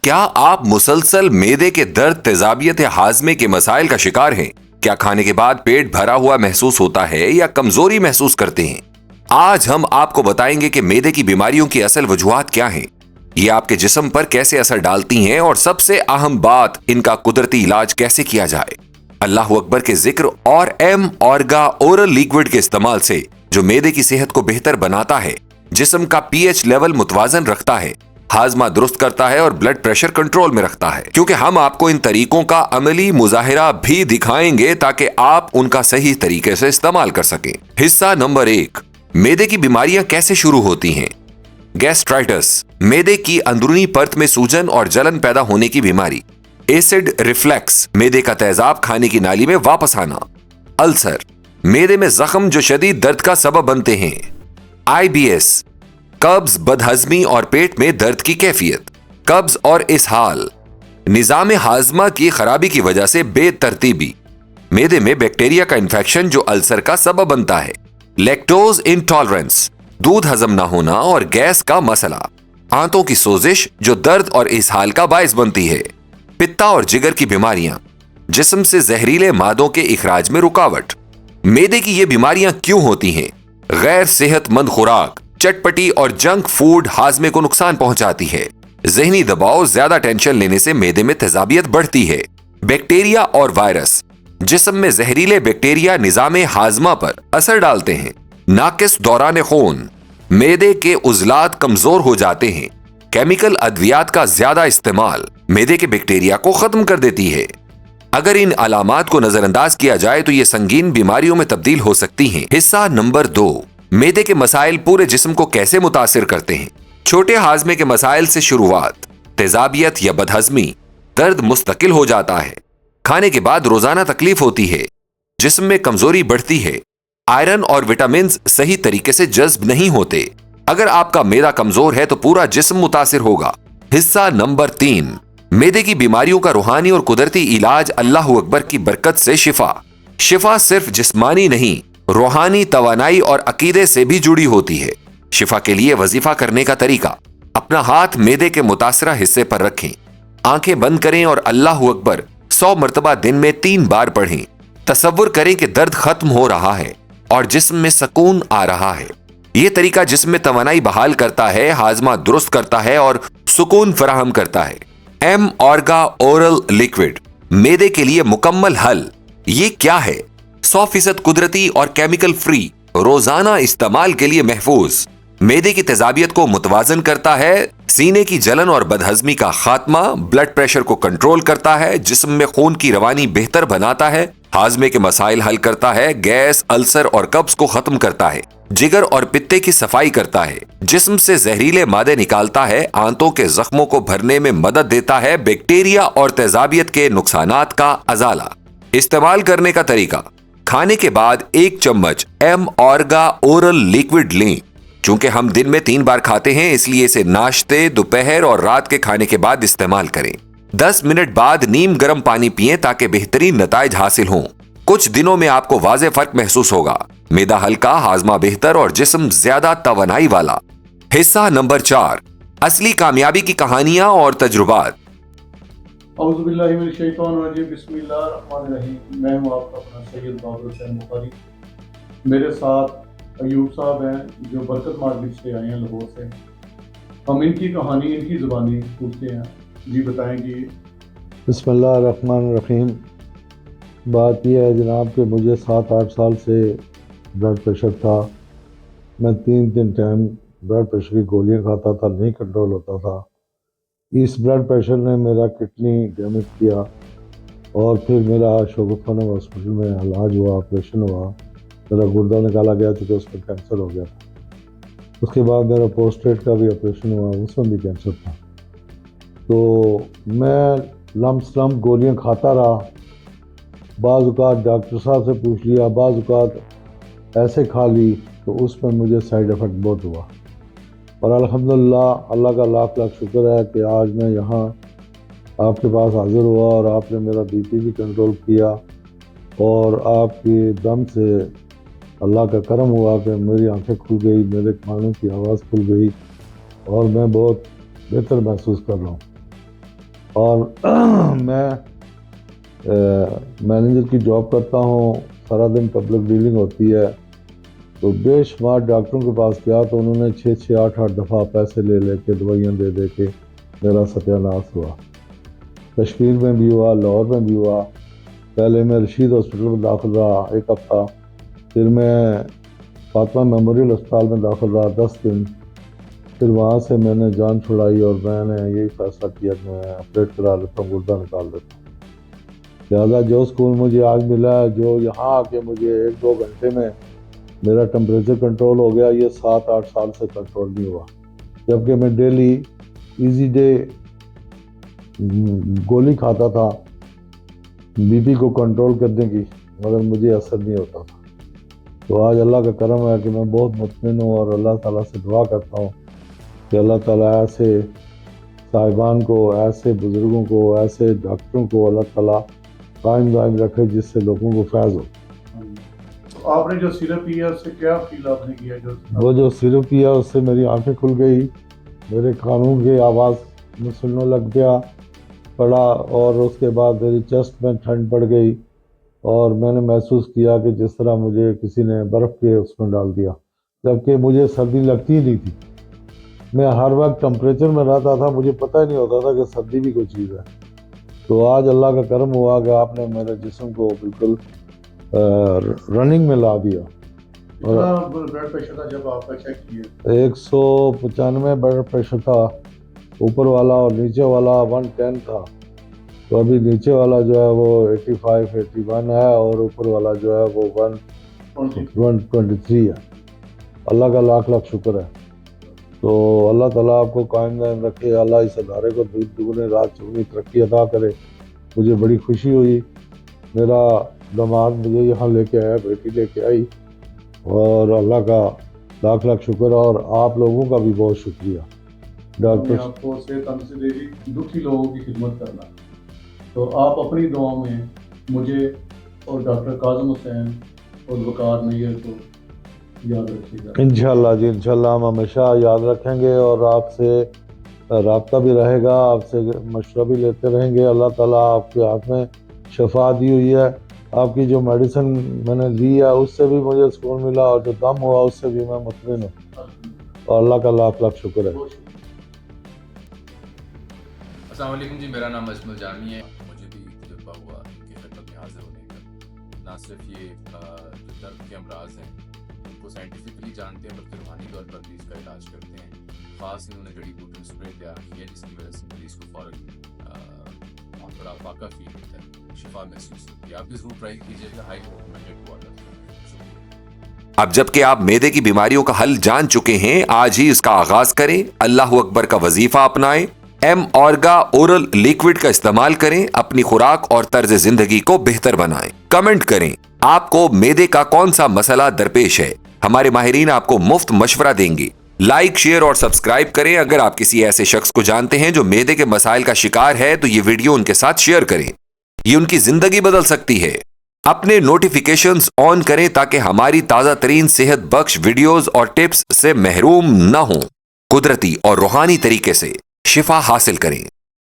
کیا آپ مسلسل معدے کے درد، تیزابیت یا ہاضمے کے مسائل کا شکار ہیں؟ کیا کھانے کے بعد پیٹ بھرا ہوا محسوس ہوتا ہے یا کمزوری محسوس کرتے ہیں؟ آج ہم آپ کو بتائیں گے کہ معدے کی بیماریوں کی اصل وجوہات کیا ہیں، یہ آپ کے جسم پر کیسے اثر ڈالتی ہیں، اور سب سے اہم بات، ان کا قدرتی علاج کیسے کیا جائے۔ اللہ اکبر کے ذکر اور ایم آرگا اورل لیکوڈ کے استعمال سے جو معدے کی صحت کو بہتر بناتا ہے، جسم کا پی ایچ لیول متوازن رکھتا ہے، ہاضمہ درست کرتا ہے اور بلڈ پریشر کنٹرول میں رکھتا ہے۔ کیونکہ ہم آپ کو ان طریقوں کا عملی مظاہرہ بھی دکھائیں گے تاکہ آپ ان کا صحیح طریقے سے استعمال کر سکیں۔ حصہ نمبر 1، معدے کی بیماریاں کیسے شروع ہوتی ہیں۔ گیسٹرائٹس، معدے کی اندرونی پرت میں سوجن اور جلن پیدا ہونے کی بیماری۔ ایسڈ ریفلیکس، معدے کا تیزاب کھانے کی نالی میں واپس آنا۔ السر، معدے میں زخم جو شدید درد کا سبب بنتے ہیں۔ آئی بی ایس، قبض، بدہضمی اور پیٹ میں درد کی کیفیت۔ قبض اور اسہال، نظام ہاضمہ کی خرابی کی وجہ سے بے ترتیبی، معدے میں بیکٹیریا کا انفیکشن جو السر کا سبب بنتا ہے۔ لیکٹوز انٹالرنس، دودھ ہضم نہ ہونا اور گیس کا مسئلہ۔ آنتوں کی سوزش جو درد اور اسہال کا باعث بنتی ہے۔ پتا اور جگر کی بیماریاں، جسم سے زہریلے مادوں کے اخراج میں رکاوٹ۔ معدے کی یہ بیماریاں کیوں ہوتی ہیں؟ غیر صحت مند خوراک، چٹپٹی اور جنک فوڈ ہاضمے کو نقصان پہنچاتی ہے۔ ذہنی دباؤ، زیادہ ٹینشن لینے سے معدے میں تیزابیت بڑھتی ہے۔ بیکٹیریا اور وائرس، جسم میں زہریلے بیکٹیریا نظام ہاضمہ پر اثر ڈالتے ہیں۔ ناقص دوران خون، معدے کے عضلات کمزور ہو جاتے ہیں۔ کیمیکل ادویات کا زیادہ استعمال معدے کے بیکٹیریا کو ختم کر دیتی ہے۔ اگر ان علامات کو نظر انداز کیا جائے تو یہ سنگین بیماریوں میں تبدیل ہو سکتی ہیں۔ حصہ نمبر 2، معدے کے مسائل پورے جسم کو کیسے متاثر کرتے ہیں۔ چھوٹے ہاضمے کے مسائل سے شروعات، تیزابیت یا بدہضمی، درد مستقل ہو جاتا ہے۔ کھانے کے بعد روزانہ تکلیف ہوتی ہے، جسم میں کمزوری بڑھتی ہے، آئرن اور وٹامنز صحیح طریقے سے جذب نہیں ہوتے۔ اگر آپ کا معدہ کمزور ہے تو پورا جسم متاثر ہوگا۔ حصہ نمبر 3، معدے کی بیماریوں کا روحانی اور قدرتی علاج۔ اللہ اکبر کی برکت سے شفا۔ شفا صرف جسمانی نہیں، روحانی توانائی اور عقیدے سے بھی جڑی ہوتی ہے۔ شفا کے لیے وظیفہ کرنے کا طریقہ، اپنا ہاتھ معدے کے متاثرہ حصے پر رکھیں، آنکھیں بند کریں اور اللہ اکبر 100 مرتبہ دن میں 3 بار پڑھیں۔ تصور کریں کہ درد ختم ہو رہا ہے اور جسم میں سکون آ رہا ہے۔ یہ طریقہ جسم میں توانائی بحال کرتا ہے، ہاضمہ درست کرتا ہے اور سکون فراہم کرتا ہے۔ ایم آرگا اورل لیکوڈ، معدے کے لیے مکمل حل۔ یہ کیا ہے؟ 100% قدرتی اور کیمیکل فری، روزانہ استعمال کے لیے محفوظ، معدے کی تیزابیت کو متوازن کرتا ہے، سینے کی جلن اور بدہضمی کا خاتمہ، بلڈ پریشر کو کنٹرول کرتا ہے، جسم میں خون کی روانی بہتر بناتا ہے، ہاضمے کے مسائل حل کرتا ہے، گیس، السر اور قبض کو ختم کرتا ہے، جگر اور پتے کی صفائی کرتا ہے، جسم سے زہریلے مادے نکالتا ہے، آنتوں کے زخموں کو بھرنے میں مدد دیتا ہے، بیکٹیریا اور تیزابیت کے نقصانات کا ازالہ۔ استعمال کرنے کا طریقہ، کھانے کے بعد 1 چمچ ایم آرگا اورل لیکوڈ لیں۔ چونکہ ہم دن میں 3 بار کھاتے ہیں، اس لیے اسے ناشتے، دوپہر اور رات کے کھانے کے بعد استعمال کریں۔ 10 منٹ بعد نیم گرم پانی پئیں تاکہ بہترین نتائج حاصل ہوں۔ کچھ دنوں میں آپ کو واضح فرق محسوس ہوگا، معدہ ہلکا، ہاضمہ بہتر اور جسم زیادہ توانائی والا۔ حصہ نمبر 4، اصلی کامیابی کی کہانیاں اور تجربات۔ اعوذ باللہ من الشیطان الرجیم، بسم اللہ الرحمن الرحیم۔ میں ہوں آپ کا اپنا سید بابر حسین بخاری۔ میرے ساتھ ایوب صاحب ہیں جو برکت مارکیٹ سے آئے ہیں، لاہور سے۔ ہم ان کی کہانی ان کی زبانی پوچھتے ہیں۔ جی بتائیں جی۔ بسم اللہ الرحمن الرحیم۔ بات یہ ہے جناب کہ مجھے 7-8 سال سے بلڈ پریشر تھا۔ میں 3 ٹائم بلڈ پریشر کی گولیاں کھاتا تھا، نہیں کنٹرول ہوتا تھا۔ اس بلڈ پریشر نے میرا کڈنی ڈیمیج کیا اور پھر میرا شوکت خانم ہاسپٹل میں علاج ہوا، آپریشن ہوا، میرا گردہ نکالا گیا کیونکہ اس میں کینسر ہو گیا تھا۔ اس کے بعد میرا پروسٹیٹ کا بھی آپریشن ہوا، اس میں بھی کینسر تھا۔ تو میں لمپ گولیاں کھاتا رہا۔ بعض اوقات ڈاکٹر صاحب سے پوچھ لیا، بعض اوقات ایسے کھا لی، تو اس میں مجھے سائیڈ افیکٹ بہت ہوا۔ اور الحمدللہ اللہ کا لاکھ لاکھ شکر ہے کہ آج میں یہاں آپ کے پاس حاضر ہوا اور آپ نے میرا بی پی بھی کنٹرول کیا، اور آپ کی دم سے اللہ کا کرم ہوا کہ میری آنکھیں کھل گئی، میرے کانوں کی آواز کھل گئی اور میں بہت بہتر محسوس کر رہا ہوں۔ اور میں مینیجر کی جاب کرتا ہوں، سارا دن پبلک ڈیلنگ ہوتی ہے، تو بے شمار ڈاکٹروں کے پاس گیا تو انہوں نے 6 8 دفعہ پیسے لے لے کے دوائیاں دے دے کے میرا ستیہ ناش ہوا۔ کشمیر میں بھی ہوا، لاہور میں بھی ہوا۔ پہلے میں رشید ہاسپٹل میں داخل رہا 1 ہفتہ، پھر میں فاطمہ میموریل اسپتال میں داخل رہا 10 دن، پھر وہاں سے میں نے جان چھڑائی اور میں نے یہی فیصلہ کیا کہ میں آپریٹ کرا لیتا ہوں، گردہ نکال دیتا ہوں۔ لہٰذا جو سکون مجھے آج ملا ہے، جو یہاں آ کے مجھے 1 2 گھنٹے میں میرا ٹمپریچر کنٹرول ہو گیا، یہ 7 8 سال سے کنٹرول نہیں ہوا، جبکہ میں ڈیلی ایزی ڈے گولی کھاتا تھا بی پی کو کنٹرول کرنے کی، مگر مجھے اثر نہیں ہوتا تھا۔ تو آج اللہ کا کرم ہے کہ میں بہت مطمئن ہوں اور اللہ تعالیٰ سے دعا کرتا ہوں کہ اللہ تعالیٰ ایسے صاحبان کو، ایسے بزرگوں کو، ایسے ڈاکٹروں کو اللہ تعالیٰ قائم دائم رکھے جس سے لوگوں کو فیض ہو۔ تو آپ نے جو سیرپ پیا اس سے کیا فیل آپ نے کیا؟ وہ جو سیرپ پیا اس سے میری آنکھیں کھل گئی، میرے کانوں کی آواز میں سننے لگ گیا پڑا، اور اس کے بعد میری چیسٹ میں ٹھنڈ پڑ گئی اور میں نے محسوس کیا کہ جس طرح مجھے کسی نے برف کے اس میں ڈال دیا، جبکہ مجھے سردی لگتی ہی نہیں تھی۔ میں ہر وقت ٹمپریچر میں رہتا تھا، مجھے پتہ ہی نہیں ہوتا تھا کہ سردی بھی کوئی چیز ہے۔ تو آج اللہ کا کرم ہوا کہ آپ نے میرے جسم کو بالکل رننگ میں لا دیا۔ اور بلڈ پریشر تھا جب آپ کا چیک کیا؟ 195 بلڈ پریشر تھا، اوپر والا، اور نیچے والا 110 تھا۔ تو ابھی نیچے والا جو ہے وہ 85 81 ہے اور اوپر والا جو ہے وہ 123 ہے۔ اللہ کا لاکھ لاکھ شکر ہے۔ تو اللہ تعالیٰ آپ کو قائم دائم رکھے، اللہ اس ادارے کو دگنے رات چگنی ترقی عطا کرے۔ مجھے بڑی خوشی ہوئی، میرا داماد مجھے یہاں لے کے آیا، بیٹی لے کے آئی، اور اللہ کا لاکھ لاکھ شکر، اور آپ لوگوں کا بھی بہت شکریہ۔ ڈاکٹر آپ کو صحت تندرستی سے دے دی، دکھی لوگوں کی خدمت کرنا، تو آپ اپنی دعاؤں میں مجھے اور ڈاکٹر کاظم حسین اور وقار میّر کو یاد رکھیے گا۔ انشاءاللہ جی، انشاءاللہ ہم ہمیشہ یاد رکھیں گے، اور آپ سے رابطہ بھی رہے گا، آپ سے مشورہ بھی لیتے رہیں گے۔ اللہ تعالیٰ آپ کے ہاتھ میں شفا دی ہوئی ہے، آپ کی جو میڈیسن میں نے لی ہے اس سے بھی مجھے سکون ملا، اور جو دم ہوا اس سے بھی میں مطمئن ہوں، اور اللہ کا لاکھ لاکھ شکر ہے۔ السلام علیکم جی، میرا نام اجمل جامی ہے۔ مجھے بھی تجربہ ہوا ان کی خدمت میں حاضر ہونے کا۔ نہ صرف یہ جو درد کے امراض ہیں ان کو سائنٹیفکلی جانتے ہیں، بلکہ روحانی طور پر بھی اس کا علاج کرتے ہیں۔ خاص انہوں نے جڑی بوٹی اسپرے تیار کی ہے جس کی وجہ سے مریض کو فوراً بڑا فاقہ فیل ہوتا ہے، شفا محسوس ہوتی ہے۔ آپ بھی ضرور ٹرائی کیجیے گا، ہائی ریکمینڈڈ واٹر۔ شکریہ۔ اب جب کہ آپ میدے کی بیماریوں کا حل جان چکے ہیں، آج ہی اس کا آغاز کریں۔ اللہ اکبر کا وظیفہ اپنائیں، ایم اورگا اورل لیکوڈ کا استعمال کریں، اپنی خوراک اور طرز زندگی کو بہتر بنائیں۔ کمنٹ کریں آپ کو میدے کا کون سا مسئلہ درپیش ہے، ہمارے ماہرین آپ کو مفت مشورہ دیں گے۔ لائک، شیئر اور سبسکرائب کریں۔ اگر آپ کسی ایسے شخص کو جانتے ہیں جو میدے کے مسائل کا شکار ہے تو یہ ویڈیو ان کے ساتھ شیئر کریں، یہ ان کی زندگی بدل سکتی ہے۔ اپنے نوٹیفیکیشنز آن کریں تاکہ ہماری تازہ ترین صحت بخش ویڈیوز اور ٹپس سے محروم نہ ہوں۔ قدرتی اور روحانی طریقے سے شفا حاصل کریں۔